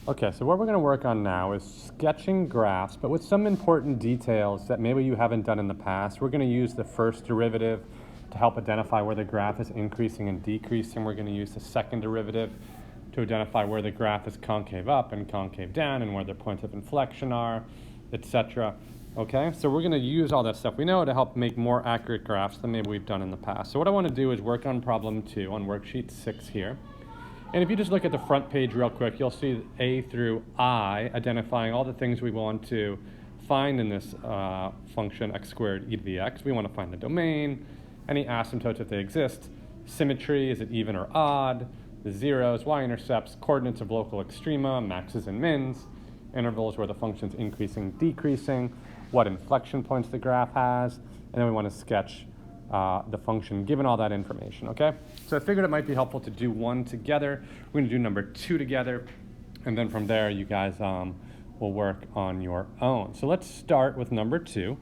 Okay, so what we're going to work on now is sketching graphs, but with some important details that maybe you haven't done in the past. We're going to use the first derivative to help identify where the graph is increasing and decreasing. We're going to use the second derivative to identify where the graph is concave up and concave down and where the points of inflection are, etc. Okay, so we're going to use all that stuff we know to help make more accurate graphs than maybe we've done in the past. So what I want to do is work on problem 2 on worksheet 6 here. And if you just look at the front page real quick, you'll see A through I identifying all the things we want to find in this function x squared e to the x. We want to find the domain, any asymptotes if they exist, symmetry, is it even or odd, the zeros, y-intercepts, coordinates of local extrema, maxes and mins, intervals where the function's increasing, decreasing, what inflection points the graph has, and then we want to sketch the function given all that information, okay? So I figured it might be helpful to do one together. We're going to do number 2 together, and then from there you guys will work on your own. So let's start with number 2.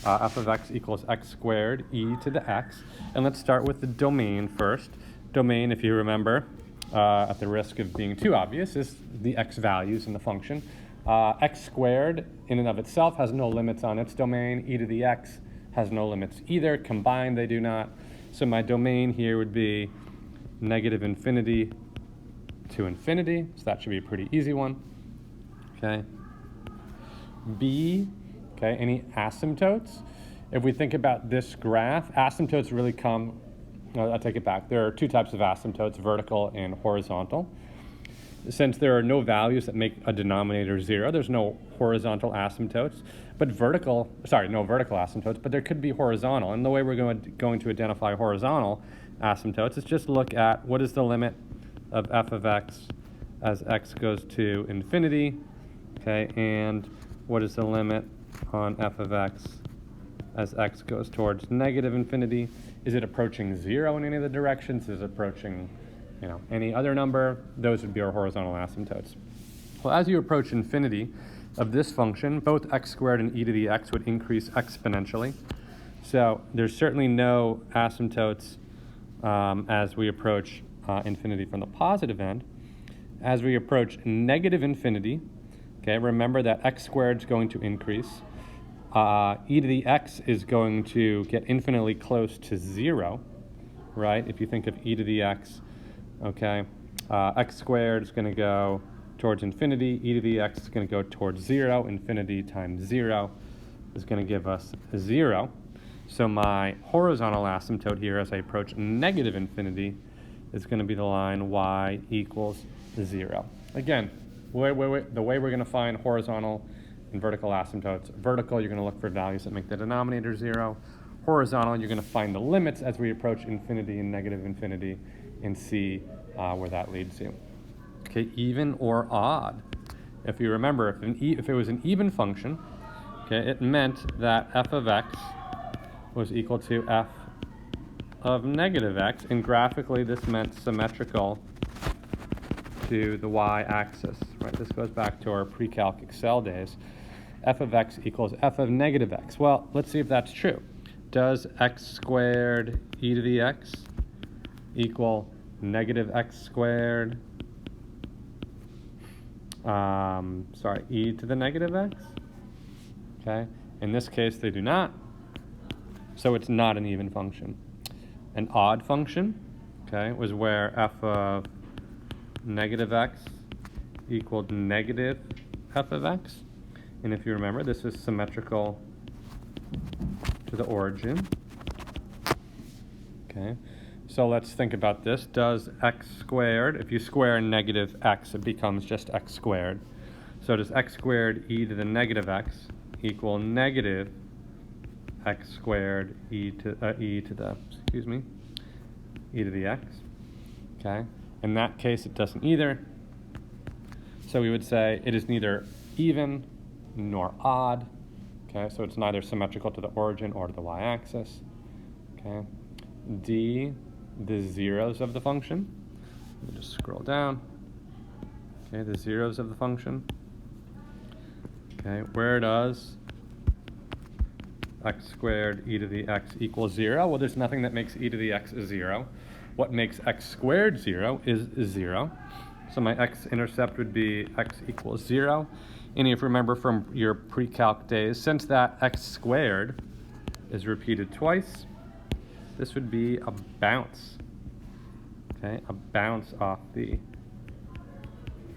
F of x equals x squared e to the x. And let's start with the domain first. Domain, if you remember, at the risk of being too obvious, is the x values in the function. X squared in and of itself has no limits on its domain. E to the x has no limits either. Combined, they do not. So my domain here would be negative infinity to infinity. So that should be a pretty easy one. Okay. B, okay, any asymptotes? If we think about this graph, asymptotes really come, no, I'll take it back. There are 2 types of asymptotes, vertical and horizontal. Since there are no values that make a denominator 0, there's no horizontal asymptotes, but no vertical asymptotes, but there could be horizontal. And the way we're going to identify horizontal asymptotes is just look at what is the limit of f of x as x goes to infinity, okay, and what is the limit on f of x as x goes towards negative infinity. Is it approaching 0 in any of the directions? Is it approaching any other number? Those would be our horizontal asymptotes. Well, as you approach infinity of this function, both x squared and e to the x would increase exponentially. So there's certainly no asymptotes as we approach infinity from the positive end. As we approach negative infinity, okay, remember that x squared is going to increase. E to the x is going to get infinitely close to 0, right? If you think of e to the x, okay, x squared is going to go towards infinity, e to the x is going to go towards 0, infinity times 0 is going to give us 0. So my horizontal asymptote here as I approach negative infinity is going to be the line y equals 0. Again, the way we're going to find horizontal and vertical asymptotes. Vertical, you're going to look for values that make the denominator 0. Horizontal, you're going to find the limits as we approach infinity and negative infinity and see where that leads to. Okay, even or odd. If you remember, if it was an even function, okay, it meant that f of x was equal to f of negative x, and graphically this meant symmetrical to the y-axis, right? This goes back to our pre-calc Excel days. F of x equals f of negative x. Well, let's see if that's true. Does x squared e to the x equal negative x squared, e to the negative x? Okay, in this case they do not, so it's not an even function. An odd function, okay, was where f of negative x equaled negative f of x. And if you remember, this is symmetrical to the origin. Okay, so let's think about this. Does x squared, if you square negative x, it becomes just x squared. So does x squared e to the negative x equal negative x squared e to the x? Okay, in that case it doesn't either. So we would say it is neither even nor odd. Okay, so it's neither symmetrical to the origin or to the y-axis. Okay, D, the zeros of the function. Let me just scroll down. Okay, the zeros of the function. Okay, where does x squared e to the x equals 0? Well, there's nothing that makes e to the x 0. What makes x squared 0 is 0. So my x-intercept would be x equals 0. And if you remember from your pre-calc days, since that x squared is repeated twice, this would be a bounce. Okay, a bounce off the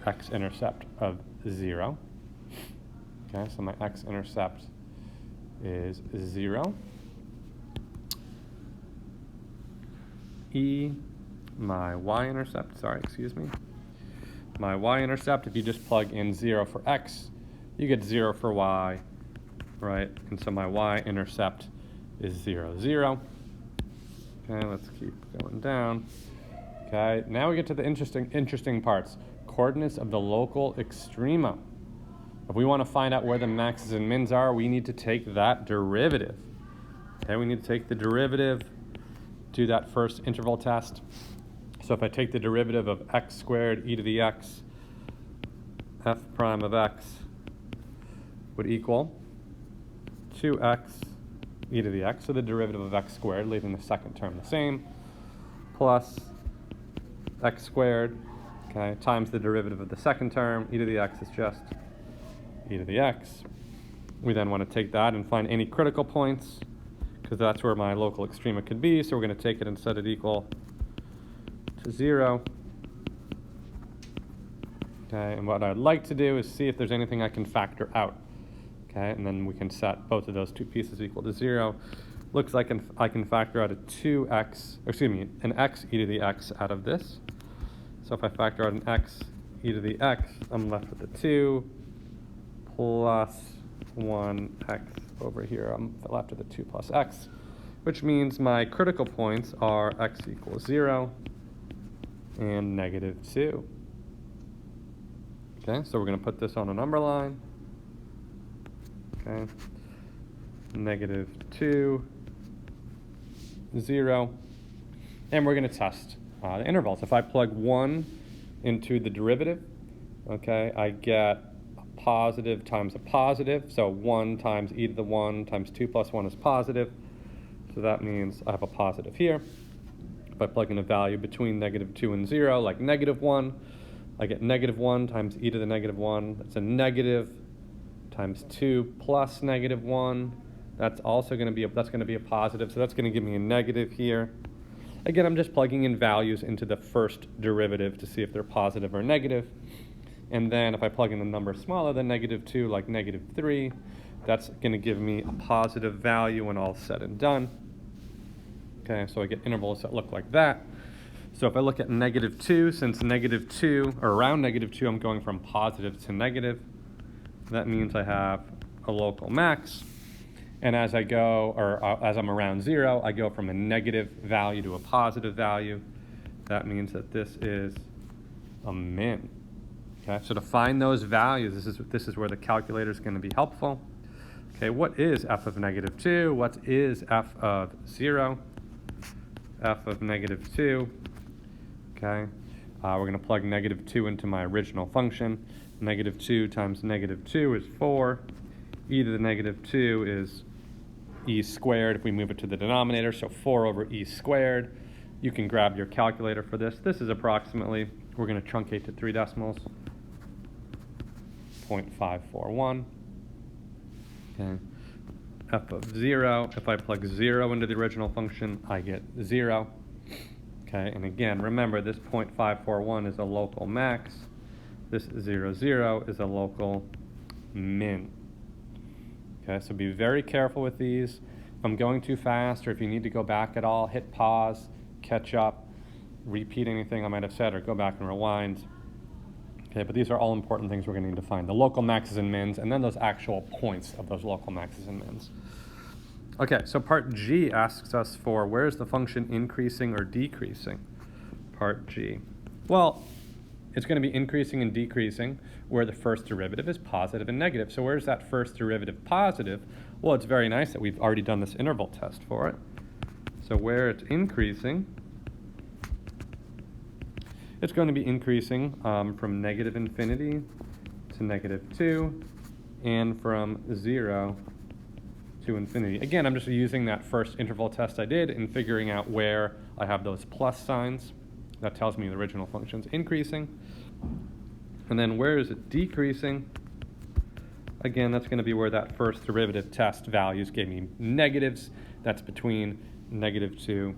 x-intercept of 0. Okay, so my x-intercept is 0. My y-intercept, my y-intercept, if you just plug in 0 for x, you get 0 for y, right? And so my y-intercept is 0, 0. Okay, let's keep going down. Okay, now we get to the interesting parts. Coordinates of the local extrema. If we want to find out where the maxes and mins are, we need to take that derivative. Okay, we need to take the derivative, do that first interval test. So if I take the derivative of x squared e to the x, f prime of x would equal 2x e to the x, so the derivative of x squared, leaving the second term the same, plus x squared, okay, times the derivative of the second term, e to the x is just e to the x. We then want to take that and find any critical points, because that's where my local extrema could be, so we're going to take it and set it equal to 0. Okay, and what I'd like to do is see if there's anything I can factor out. Okay, and then we can set both of those two pieces equal to 0. Looks like I can factor out an x e to the x out of this. So if I factor out an x e to the x, I'm left with a 2 plus 1x over here. I'm left with a 2 plus x, which means my critical points are x equals 0 and -2. Okay, so we're going to put this on a number line. Okay, -2, 0, and we're going to test the intervals. If I plug 1 into the derivative, okay, I get a positive times a positive, so 1 times e to the 1 times 2 plus 1 is positive, so that means I have a positive here. If I plug in a value between -2 and 0, like -1, I get -1 times e to the -1, that's a negative, times 2 plus -1, that's also going to be a positive, so that's going to give me a negative here. Again, I'm just plugging in values into the first derivative to see if they're positive or negative. And then if I plug in a number smaller than -2, like -3, that's going to give me a positive value when all's said and done. Okay, so I get intervals that look like that. So if I look at -2, since -2, or around -2, I'm going from positive to negative. That means I have a local max. And as I go, or as I'm around 0, I go from a negative value to a positive value. That means that this is a min. Okay, so to find those values, this is where the calculator is going to be helpful. Okay, what is f of -2? What is f of 0? F of -2. Okay, we're going to plug -2 into my original function. -2 times -2 is 4. E to the -2 is e squared if we move it to the denominator, so 4 over e squared. You can grab your calculator for this. This is approximately, we're going to truncate to 3 decimals, 0.541. Okay. F of 0, if I plug 0 into the original function, I get 0. Okay, and again, remember this 0.541 is a local max. This 0, 0 is a local min. Okay, so be very careful with these. If I'm going too fast, or if you need to go back at all, hit pause, catch up, repeat anything I might have said, or go back and rewind. Okay, but these are all important things we're going to need to find. The local maxes and mins, and then those actual points of those local maxes and mins. Okay, so part G asks us for where is the function increasing or decreasing? Part G. Well, it's going to be increasing and decreasing where the first derivative is positive and negative. So where's that first derivative positive? Well, it's very nice that we've already done this interval test for it. So where it's increasing, it's going to be increasing from -infinity to -2 and from 0 to infinity. Again, I'm just using that first interval test I did and figuring out where I have those plus signs. That tells me the original function's increasing. And then where is it decreasing? Again, that's going to be where that first derivative test values gave me negatives. That's between -2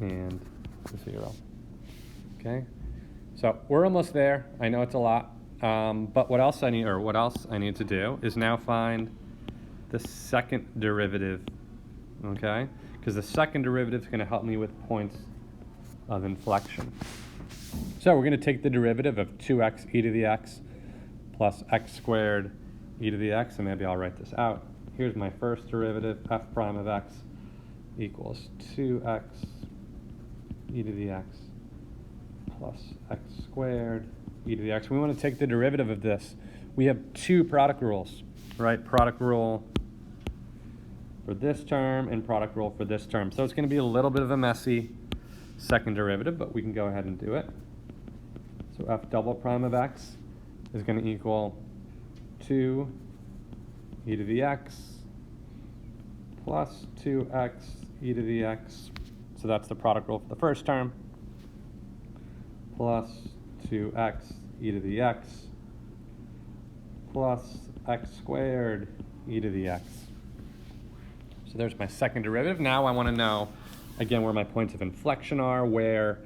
and 0. Okay, so we're almost there. I know it's a lot, but what else I need to do is now find the second derivative. Okay, because the second derivative is going to help me with points of inflection. So we're going to take the derivative of 2x e to the x plus x squared e to the x, and maybe I'll write this out. Here's my first derivative, f prime of x equals 2x e to the x plus x squared e to the x. We want to take the derivative of this. We have two product rules, right? Product rule for this term and product rule for this term. So it's going to be a little bit of a messy second derivative, but we can go ahead and do it. So f double prime of x is going to equal 2 e to the x plus 2x e to the x. So that's the product rule for the first term, plus 2x e to the x plus x squared e to the x. So there's my second derivative. Now I want to know, again, where my points of inflection are, where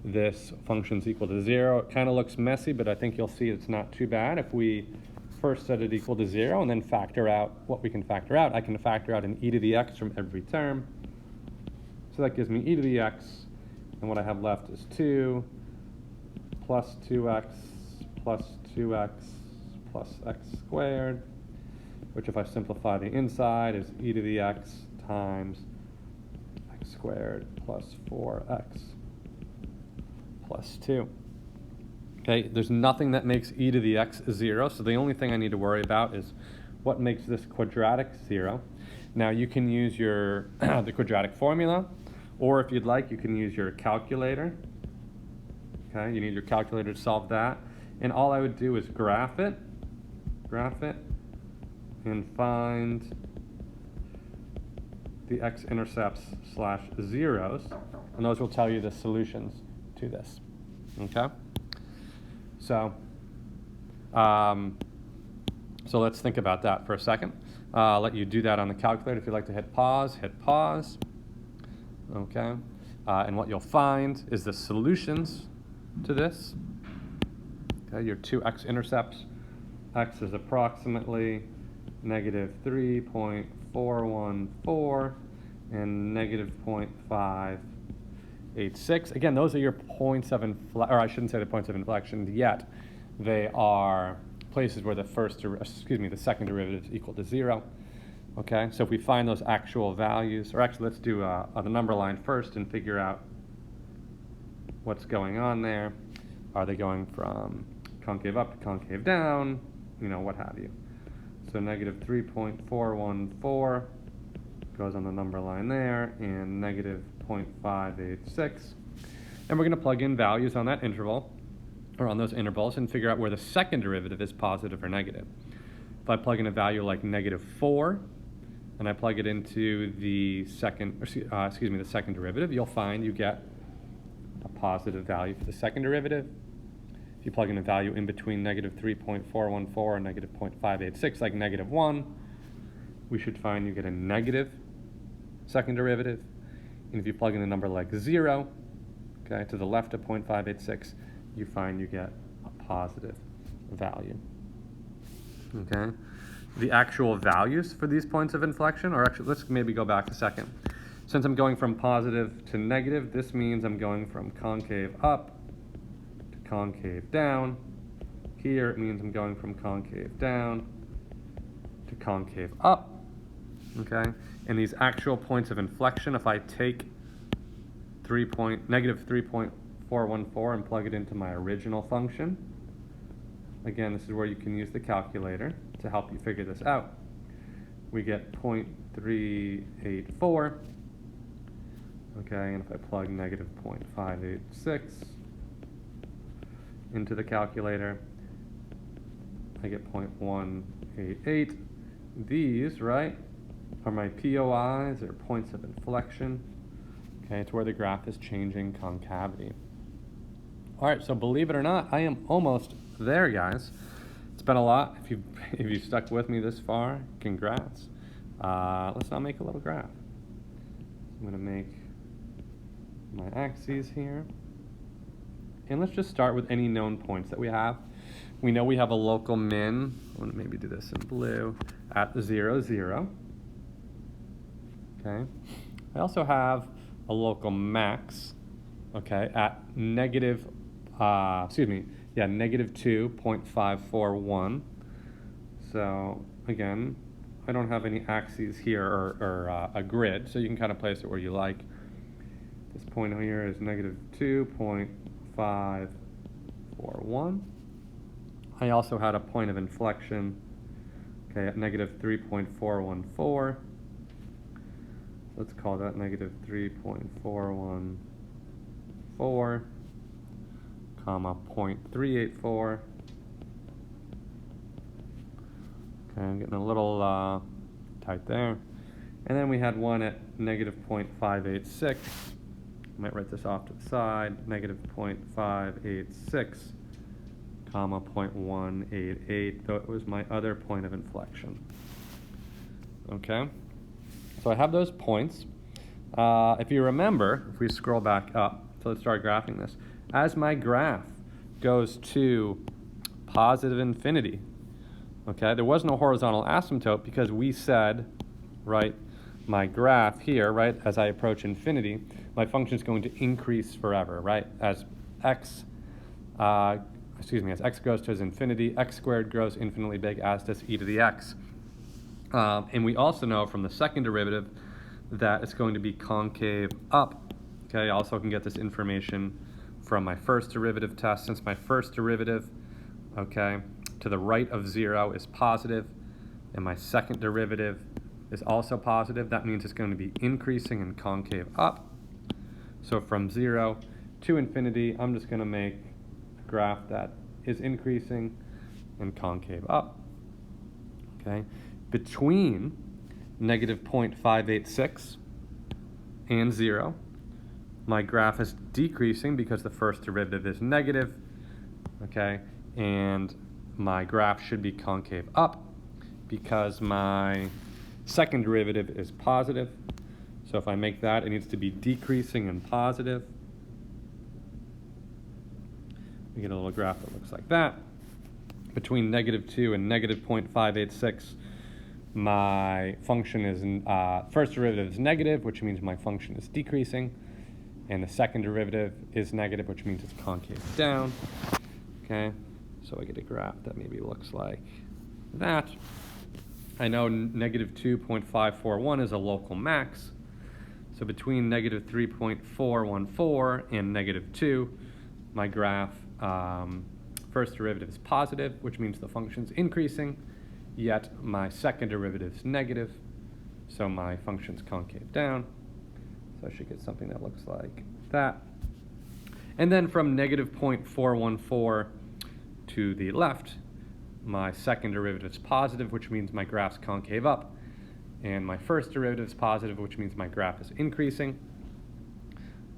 this function's equal to 0. It kind of looks messy, but I think you'll see it's not too bad. If we first set it equal to 0 and then factor out what we can factor out, I can factor out an e to the x from every term. So that gives me e to the x, and what I have left is 2 plus 2x plus 2x plus x squared, which if I simplify the inside is e to the x times x squared plus 4x plus 2. Okay, there's nothing that makes e to the x 0, so the only thing I need to worry about is what makes this quadratic 0. Now you can use your the quadratic formula, or if you'd like, you can use your calculator. Okay, you need your calculator to solve that. And all I would do is graph it, and find the x-intercepts slash zeros, and those will tell you the solutions to this. Okay? So let's think about that for a second. I'll let you do that on the calculator. If you'd like to hit pause, okay? And what you'll find is the solutions to this. Okay, your two x-intercepts. X is approximately -3.414 and -0.586. Again, those are your points of inflection, or I shouldn't say the points of inflection yet. They are places where the second derivative is equal to 0. Okay, so if we find those actual values, or actually let's do on the number line first and figure out what's going on there. Are they going from concave up to concave down? You know, what have you. So -3.414 goes on the number line there, and -0.586. And we're going to plug in values on that interval, or on those intervals, and figure out where the second derivative is positive or negative. If I plug in a value like -4, and I plug it into the second derivative, you'll find you get a positive value for the second derivative. If you plug in a value in between -3.414 and -0.586, like -1, we should find you get a negative second derivative. And if you plug in a number like 0, okay, to the left of 0.586, you find you get a positive value. Okay? The actual values for these points of inflection, or actually, let's maybe go back a second. Since I'm going from positive to negative, this means I'm going from concave up to concave down. Here it means I'm going from concave down to concave up. Okay? And these actual points of inflection, if I take -3.414 and plug it into my original function, again, this is where you can use the calculator to help you figure this out. We get 0.384. Okay, and if I plug -0.586 into the calculator, I get 0.188. These, right, are my POIs, or points of inflection. Okay, it's where the graph is changing concavity. All right, so believe it or not, I am almost there, guys. It's been a lot. If you stuck with me this far, congrats. Let's now make a little graph. I'm gonna make my axes here. And let's just start with any known points that we have. We know we have a local min, I want to maybe do this in blue, at 0, 0. Okay. I also have a local max, okay, at negative 2.541. So again, I don't have any axes here or a grid, so you can kind of place it where you like. This point here is negative 2.541. I also had a point of inflection, okay, at negative 3.414. Let's call that negative 3.414, comma 0.384. Okay, I'm getting a little tight there. And then we had one at negative 0.586. I might write this off to the side, negative 0.586, comma 0.188, though it was my other point of inflection. Okay, so I have those points. If you remember, if we scroll back up, so let's start graphing this. As my graph goes to positive infinity, okay, there was no horizontal asymptote because we said, right, my graph here, right, as I approach infinity, my function is going to increase forever, right? As x goes to infinity, x squared grows infinitely big, as does e to the x. And we also know from the second derivative that it's going to be concave up. Okay, I also can get this information from my first derivative test. Since my first derivative, okay, to the right of 0 is positive, and my second derivative is also positive, that means it's going to be increasing and concave up. So from 0 to infinity, I'm just going to make a graph that is increasing and concave up. Okay, between negative 0.586 and 0, my graph is decreasing because the first derivative is negative, okay, and my graph should be concave up because my second derivative is positive. So if I make that, it needs to be decreasing and positive. We get a little graph that looks like that. Between negative 2 and negative 0.586, my function is, first derivative is negative, which means my function is decreasing. And the second derivative is negative, which means it's concave down. Okay, so I get a graph that maybe looks like that. I know negative 2.541 is a local max. So between negative 3.414 and negative 2, my graph, first derivative is positive, which means the function's increasing, yet my second derivative is negative, so my function's concave down. So I should get something that looks like that. And then from negative 0.414 to the left, my second derivative is positive, which means my graph's concave up. And my first derivative is positive, which means my graph is increasing.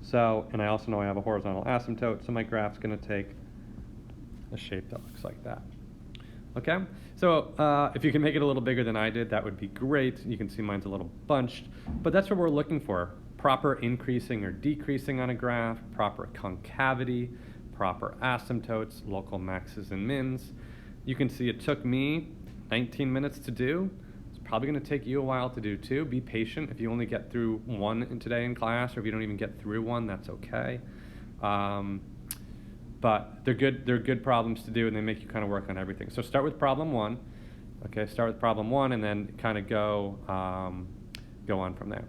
So, and I also know I have a horizontal asymptote, so my graph's going to take a shape that looks like that. Okay, so if you can make it a little bigger than I did, that would be great. You can see mine's a little bunched, but that's what we're looking for. Proper increasing or decreasing on a graph, proper concavity, proper asymptotes, local maxes and mins. You can see it took me 19 minutes to do. It's probably going to take you a while to do too. Be patient. If you only get through one today in class, or if you don't even get through one, that's okay. But they're good problems to do, and they make you kind of work on everything. So start with problem 1. Okay, start with problem 1, and then kind of go on from there.